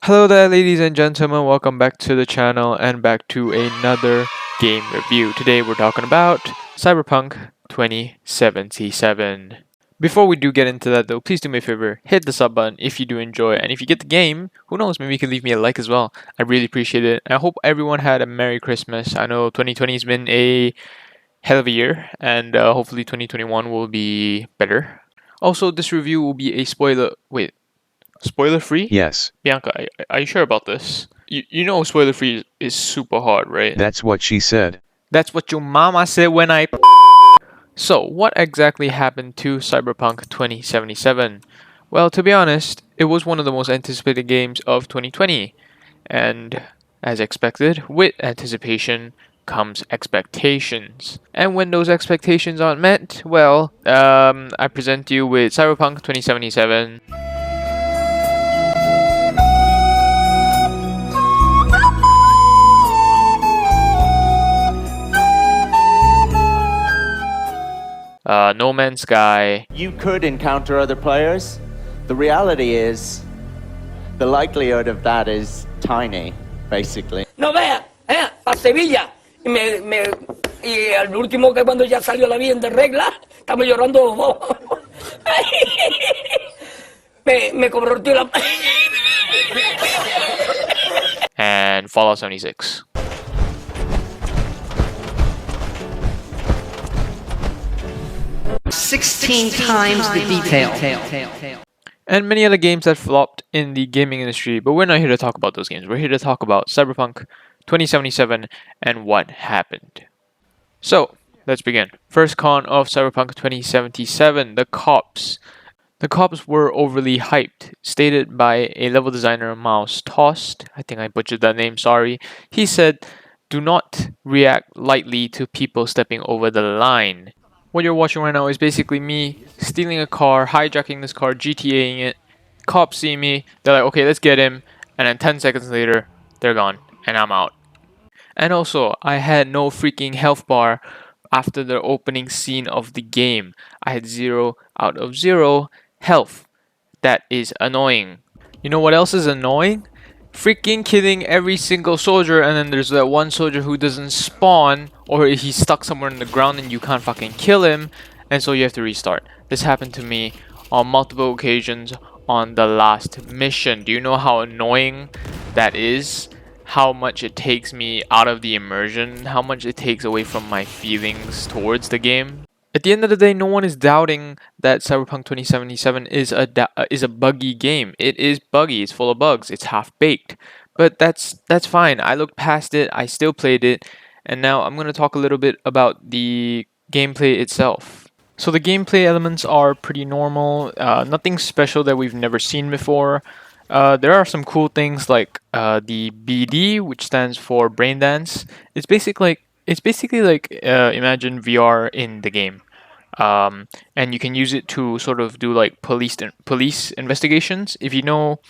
Hello there, ladies and gentlemen. Welcome back to the channel and back to another game review. Today we're talking about CyberPunk 2077. Before we do get into that though, please do me a favor, hit the sub button if you do enjoy it. And if you get the game, who knows, maybe you can leave me a like as well. I really appreciate it. I hope everyone had a Merry Christmas. I know 2020 has been a hell of a year, and hopefully 2021 will be better. Also, this review will be a spoiler free? Yes, Bianca, are you sure about this? You know spoiler free is super hard, right? that's what she said. That's what your mama said when I... So, what exactly happened to Cyberpunk 2077? Well, to be honest, it was one of the most anticipated games of 2020. And, as expected, with anticipation comes expectations. And when those expectations aren't met, well, I present you with Cyberpunk 2077. No Man's Sky. You could encounter other players. The reality is, the likelihood of that is tiny, basically. No vea, para Sevilla. Y al último que cuando ya salió la bien de regla, estamos llorando. me cobró el tío la... And Fallout 76. Sixteen times the detail. And many other games that flopped in the gaming industry, but we're not here to talk about those games. We're here to talk about Cyberpunk 2077 and what happened. So, let's begin. First con of Cyberpunk 2077, the cops. The cops were overly hyped, stated by a level designer, Miles Tost. I think I butchered that name, sorry. He said, "Do not react lightly to people stepping over the line." What you're watching right now is basically me stealing a car, hijacking this car, GTAing it. Cops see me, they're like, okay, let's get him. And then 10 seconds later, they're gone, and I'm out. And also, I had no freaking health bar after the opening scene of the game. I had 0 out of 0 health. That is annoying. You know what else is annoying? Freaking killing every single soldier, and then there's that one soldier who doesn't spawn, or he's stuck somewhere in the ground and you can't fucking kill him, and so you have to restart. This happened to me on multiple occasions on the last mission. Do you know how annoying that is? How much it takes me out of the immersion, how much it takes away from my feelings towards the game. At the end of the day, no one is doubting that Cyberpunk 2077 is a buggy game. It is buggy. It's full of bugs. It's half-baked. But that's fine. I looked past it. I still played it. And now I'm going to talk a little bit about the gameplay itself. So the gameplay elements are pretty normal. Nothing special that we've never seen before. There are some cool things like the BD, which stands for Brain Dance. It's basically like imagine VR in the game. And you can use it to sort of do like police investigations. If you know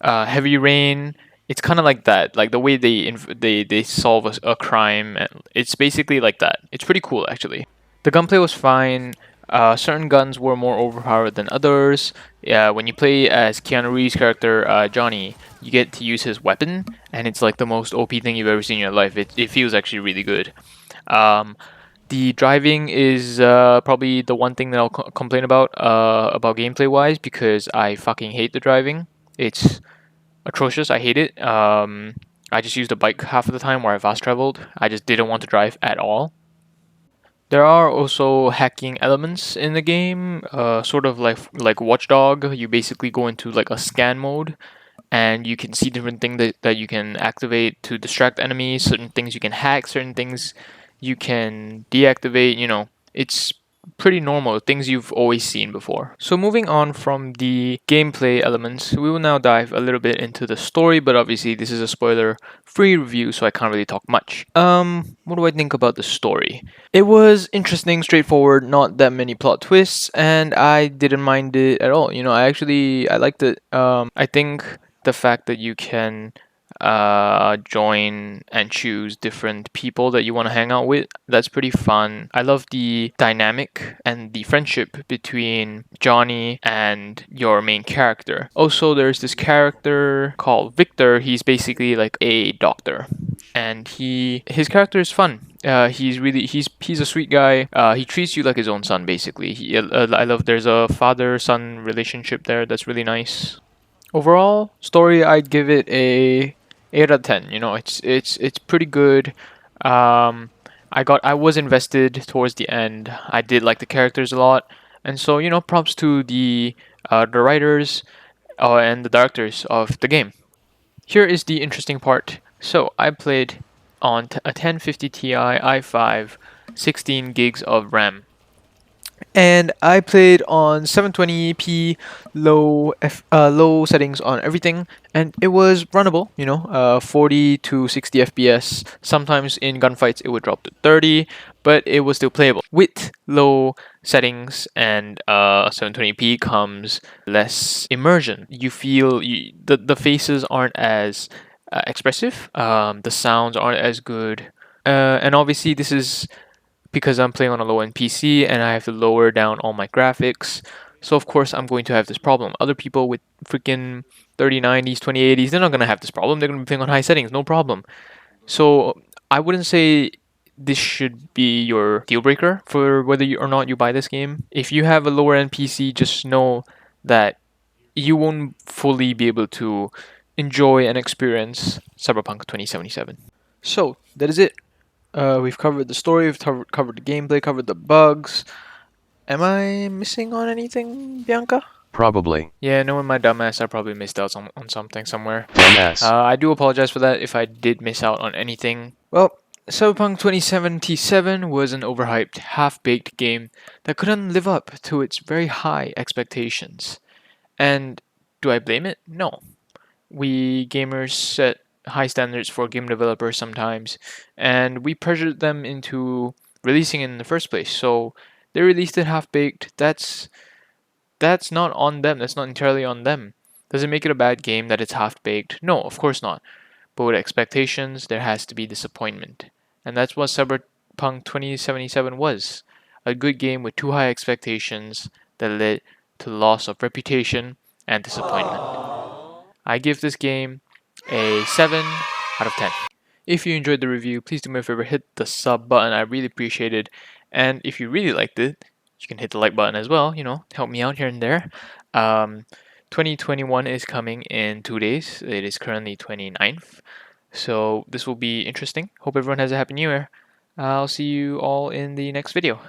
Heavy Rain, it's kind of like that, like the way they solve a crime. It's basically like that. It's pretty cool actually. The gunplay was fine. Certain guns were more overpowered than others. When you play as Keanu Reeves' character Johnny, you get to use his weapon, and it's like the most OP thing you've ever seen in your life. It feels actually really good. The driving is probably the one thing that I'll complain about gameplay wise, because I fucking hate the driving. It's atrocious. I hate it. I just used a bike half of the time where I fast traveled. I just didn't want to drive at all. There are also hacking elements in the game, sort of like Watchdog. You basically go into like a scan mode, and you can see different things that you can activate to distract enemies. Certain things you can hack, certain things you can deactivate. You know, it's pretty normal, things you've always seen before. So moving on from the gameplay elements, we will now dive a little bit into the story, but obviously this is a spoiler-free review, so I can't really talk much. What do I think about the story? It was interesting, straightforward, not that many plot twists, and I didn't mind it at all. You know, I liked it. I think the fact that you can join and choose different people that you want to hang out with. That's pretty fun. I love the dynamic and the friendship between Johnny and your main character. Also, there's this character called Victor. He's basically like a doctor, and his character is fun. He's a sweet guy. He treats you like his own son, basically. I love there's a father-son relationship there that's really nice. Overall story, I'd give it a 8 out of 10. You know, it's pretty good. I was invested towards the end. I did like the characters a lot, and so props to the writers and the directors of the game. Here is the interesting part. So I played on a 1050 Ti i5, 16 gigs of RAM. And I played on 720p low settings on everything, and it was runnable. 40 to 60 FPS. Sometimes in gunfights it would drop to 30, but it was still playable. With low settings and 720p comes less immersion. You feel the faces aren't as expressive. The sounds aren't as good, and obviously this is because I'm playing on a low-end PC and I have to lower down all my graphics. So of course I'm going to have this problem. Other people with freaking 3090s, 2080s, they're not going to have this problem. They're going to be playing on high settings, no problem. So I wouldn't say this should be your deal breaker for whether or not you buy this game. If you have a lower end PC, just know that you won't fully be able to enjoy and experience Cyberpunk 2077. So that is it. We've covered the story, we've covered the gameplay, covered the bugs. Am I missing on anything, Bianca? Probably. Yeah, knowing my dumbass, I probably missed out on something somewhere. Dumbass. I do apologize for that if I did miss out on anything. Well, Cyberpunk 2077 was an overhyped, half-baked game that couldn't live up to its very high expectations. And do I blame it? No. We gamers set high standards for game developers sometimes, and we pressured them into releasing it in the first place. So they released it half baked. That's not on them. That's not entirely on them. Does it make it a bad game that it's half baked? No, of course not. But with expectations, there has to be disappointment, and that's what Cyberpunk 2077 was. A good game with too high expectations that led to loss of reputation and disappointment. I give this game a 7 out of 10. If you enjoyed the review, please do me a favor, hit the sub button. I really appreciate it. And if you really liked it, you can hit the like button as well, help me out here and there. 2021 is coming in 2 days. It is currently 29th. So this will be interesting. Hope everyone has a happy new year. I'll see you all in the next video.